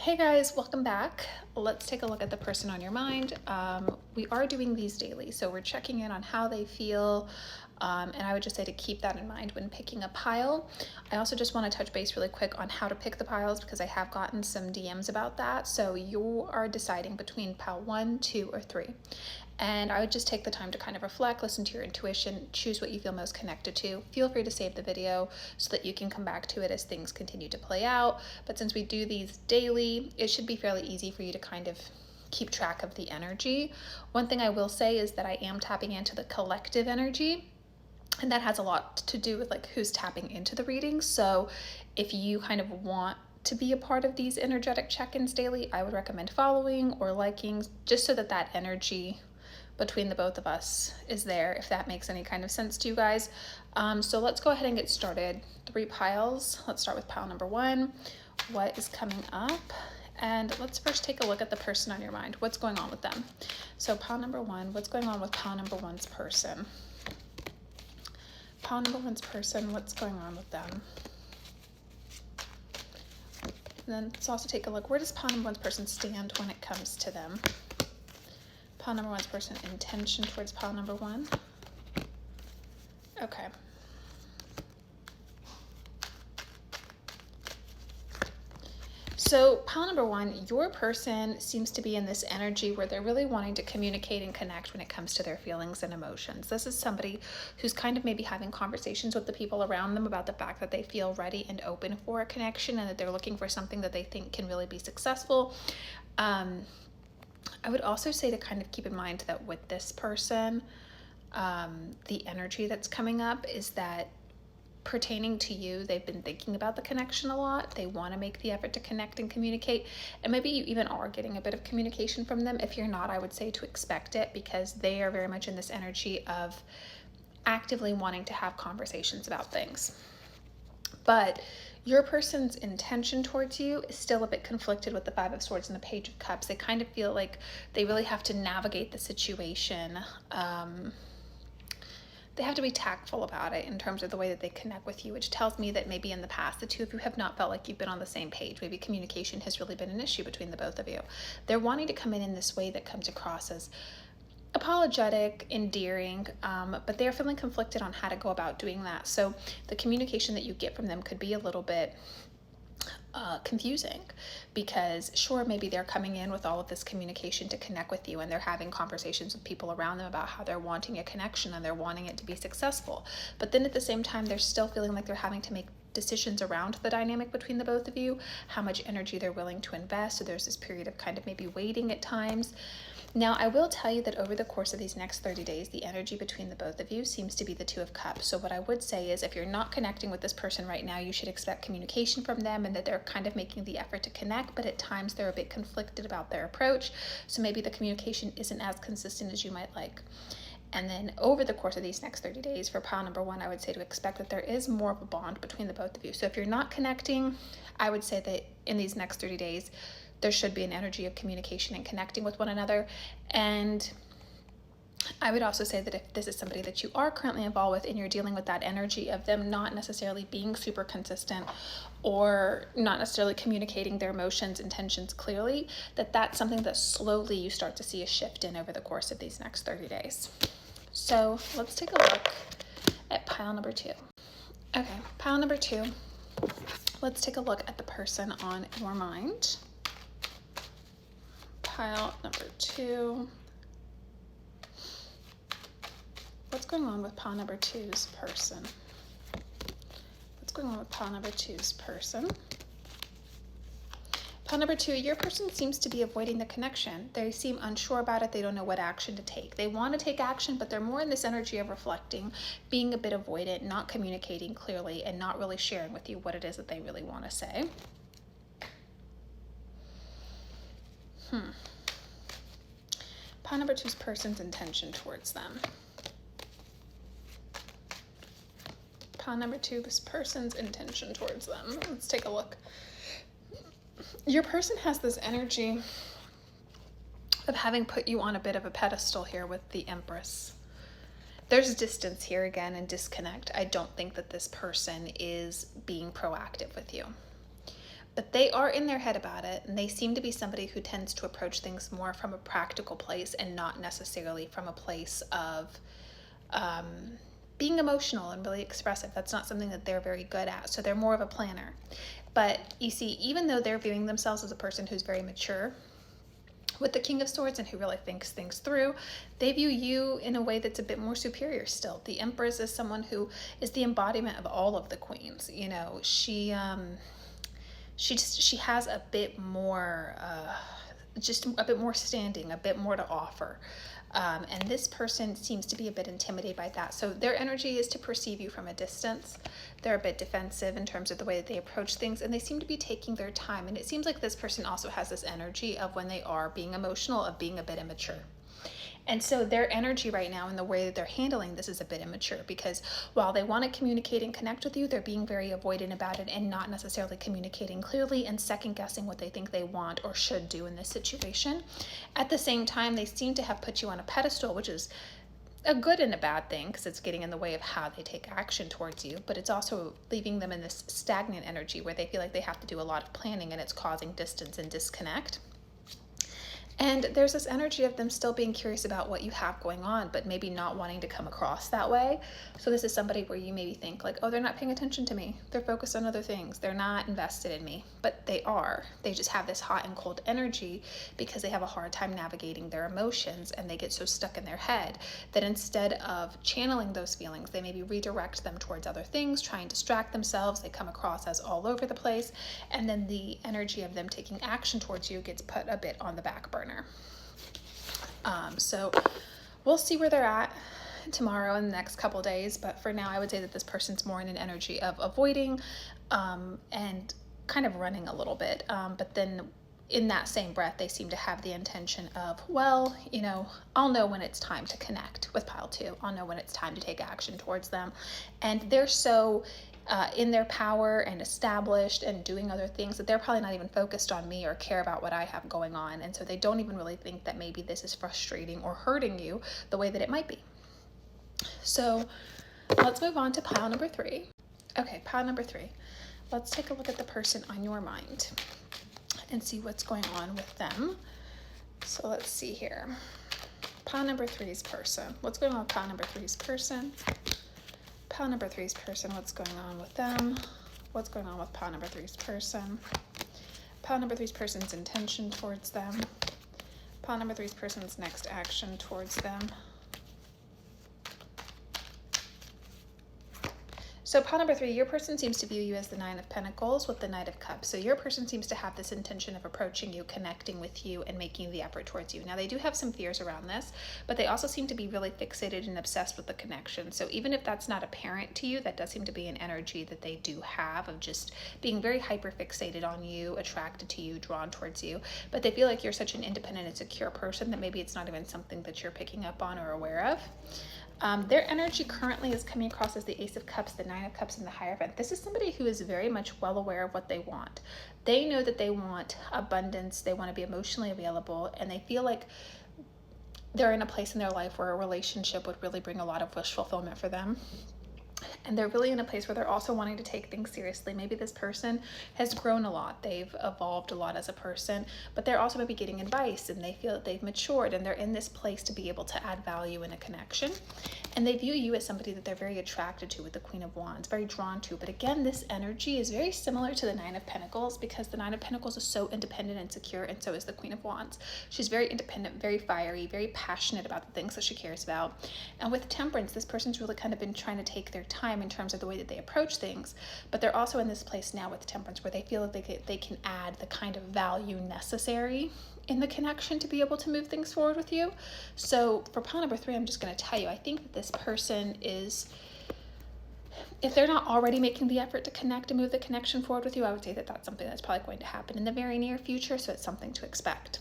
Hey guys, welcome back. Let's take a look at the person on your mind. We are doing these daily, so we're checking in on how they feel, and I would just say to keep that in mind when picking a pile. I also just want to touch base really quick on how to pick the piles because I have gotten some DMs about that. So you are deciding between pile 1, 2, or 3. And I would just take the time to kind of reflect, listen to your intuition, choose what you feel most connected to. Feel free to save the video so that you can come back to it as things continue to play out. But since we do these daily, it should be fairly easy for you to kind of keep track of the energy. One thing I will say is that I am tapping into the collective energy, and that has a lot to do with like who's tapping into the readings. So if you kind of want to be a part of these energetic check-ins daily, I would recommend following or liking, just so that that energy between the both of us is there, if that makes any kind of sense to you guys. So let's go ahead and get started. 3 piles. Let's start with pile number 1. What is coming up? And let's first take a look at the person on your mind. What's going on with them? So pile number 1, what's going on with pile number 1's person? Pile number 1's person, what's going on with them? And then let's also take a look, where does pile number 1's person stand when it comes to them? Pile number 1's person, intention towards pile number 1. Okay. So pile number 1, your person seems to be in this energy where they're really wanting to communicate and connect when it comes to their feelings and emotions. This is somebody who's kind of maybe having conversations with the people around them about the fact that they feel ready and open for a connection and that they're looking for something that they think can really be successful. I would also say to kind of keep in mind that with this person, the energy that's coming up is that pertaining to you, they've been thinking about the connection a lot. They want to make the effort to connect and communicate. And maybe you even are getting a bit of communication from them. If you're not, I would say to expect it, because they are very much in this energy of actively wanting to have conversations about things. But your person's intention towards you is still a bit conflicted with the 5 of Swords and the Page of Cups. They kind of feel like they really have to navigate the situation. They have to be tactful about it in terms of the way that they connect with you, which tells me that maybe in the past, the two of you have not felt like you've been on the same page. Maybe communication has really been an issue between the both of you. They're wanting to come in this way that comes across as apologetic, endearing, but they're feeling conflicted on how to go about doing that. So the communication that you get from them could be a little bit confusing, because sure, maybe they're coming in with all of this communication to connect with you, and they're having conversations with people around them about how they're wanting a connection and they're wanting it to be successful. But then at the same time, they're still feeling like they're having to make decisions around the dynamic between the both of you, how much energy they're willing to invest. So there's this period of kind of maybe waiting at times. Now, I will tell you that over the course of these next 30 days, the energy between the both of you seems to be the 2 of Cups. So what I would say is, if you're not connecting with this person right now, you should expect communication from them and that they're kind of making the effort to connect, but at times they're a bit conflicted about their approach. So maybe the communication isn't as consistent as you might like. And then over the course of these next 30 days, for pile number 1, I would say to expect that there is more of a bond between the both of you. So if you're not connecting, I would say that in these next 30 days, there should be an energy of communication and connecting with one another. And I would also say that if this is somebody that you are currently involved with and you're dealing with that energy of them not necessarily being super consistent or not necessarily communicating their emotions, intentions clearly, that's something that slowly you start to see a shift in over the course of these next 30 days. So let's take a look at pile number 2. Okay, pile number 2. Let's take a look at the person on your mind. Pile number 2. What's going on with pile number 2's person? What's going on with pile number 2's person? Pile number 2, your person seems to be avoiding the connection. They seem unsure about it. They don't know what action to take. They want to take action, but they're more in this energy of reflecting, being a bit avoidant, not communicating clearly, and not really sharing with you what it is that they really want to say. Pile number 2's person's intention towards them. Pile number 2, this person's intention towards them. Let's take a look. Your person has this energy of having put you on a bit of a pedestal here with the Empress. There's distance here again and disconnect. I don't think that this person is being proactive with you. but they are in their head about it, and they seem to be somebody who tends to approach things more from a practical place and not necessarily from a place of being emotional and really expressive. That's not something that they're very good at, so they're more of a planner. But you see, even though they're viewing themselves as a person who's very mature with the King of Swords and who really thinks things through, they view you in a way that's a bit more superior still. The Empress is someone who is the embodiment of all of the queens. You know, she has a bit more, just a bit more standing, a bit more to offer. And this person seems to be a bit intimidated by that. So their energy is to perceive you from a distance. They're a bit defensive in terms of the way that they approach things, and they seem to be taking their time. And it seems like this person also has this energy of, when they are being emotional, of being a bit immature. And so their energy right now and the way that they're handling this is a bit immature, because while they want to communicate and connect with you, they're being very avoidant about it and not necessarily communicating clearly and second guessing what they think they want or should do in this situation. At the same time, they seem to have put you on a pedestal, which is a good and a bad thing, because it's getting in the way of how they take action towards you, but it's also leaving them in this stagnant energy where they feel like they have to do a lot of planning, and it's causing distance and disconnect. And there's this energy of them still being curious about what you have going on, but maybe not wanting to come across that way. So this is somebody where you maybe think like, oh, they're not paying attention to me. They're focused on other things. They're not invested in me, but they are. They just have this hot and cold energy because they have a hard time navigating their emotions, and they get so stuck in their head that instead of channeling those feelings, they maybe redirect them towards other things, try and distract themselves. They come across as all over the place. And then the energy of them taking action towards you gets put a bit on the back burner. So we'll see where they're at tomorrow and the next couple days, but for now I would say that this person's more in an energy of avoiding and kind of running a little bit, but then in that same breath they seem to have the intention of, well, you know, I'll know when it's time to connect with pile 2. I'll know when it's time to take action towards them. And they're so in their power and established and doing other things that they're probably not even focused on me or care about what I have going on. And so they don't even really think that maybe this is frustrating or hurting you the way that it might be. So let's move on to pile number 3. Okay, pile number 3. Let's take a look at the person on your mind and see what's going on with them. So let's see here. Pile number 3's person. What's going on with pile number 3's person? Pile number 3's person, what's going on with them? What's going on with pile number 3's person? Pile number 3's person's intention towards them. Pile number 3's person's next action towards them. So pile number 3, your person seems to view you as the 9 of Pentacles with the Knight of Cups. So your person seems to have this intention of approaching you, connecting with you, and making the effort towards you. Now they do have some fears around this, but they also seem to be really fixated and obsessed with the connection. So even if that's not apparent to you, that does seem to be an energy that they do have of just being very hyper fixated on you, attracted to you, drawn towards you. But they feel like you're such an independent and secure person that maybe it's not even something that you're picking up on or aware of. Their energy currently is coming across as the Ace of Cups, the 9 of Cups, and the Hierophant. This is somebody who is very much well aware of what they want. They know that they want abundance, they want to be emotionally available, and they feel like they're in a place in their life where a relationship would really bring a lot of wish fulfillment for them. And they're really in a place where they're also wanting to take things seriously. Maybe this person has grown a lot. They've evolved a lot as a person, but they're also maybe getting advice, and they feel that they've matured, and they're in this place to be able to add value in a connection. And they view you as somebody that they're very attracted to with the Queen of Wands, very drawn to. But again, this energy is very similar to the 9 of Pentacles, because the 9 of Pentacles is so independent and secure, and so is the Queen of Wands. She's very independent, very fiery, very passionate about the things that she cares about. And with Temperance, this person's really kind of been trying to take their time in terms of the way that they approach things, but they're also in this place now with Temperance where they feel like they can add the kind of value necessary in the connection to be able to move things forward with you. So for pile number 3, I'm just going to tell you, I think that this person is, if they're not already making the effort to connect and move the connection forward with you, I would say that that's something that's probably going to happen in the very near future, so it's something to expect.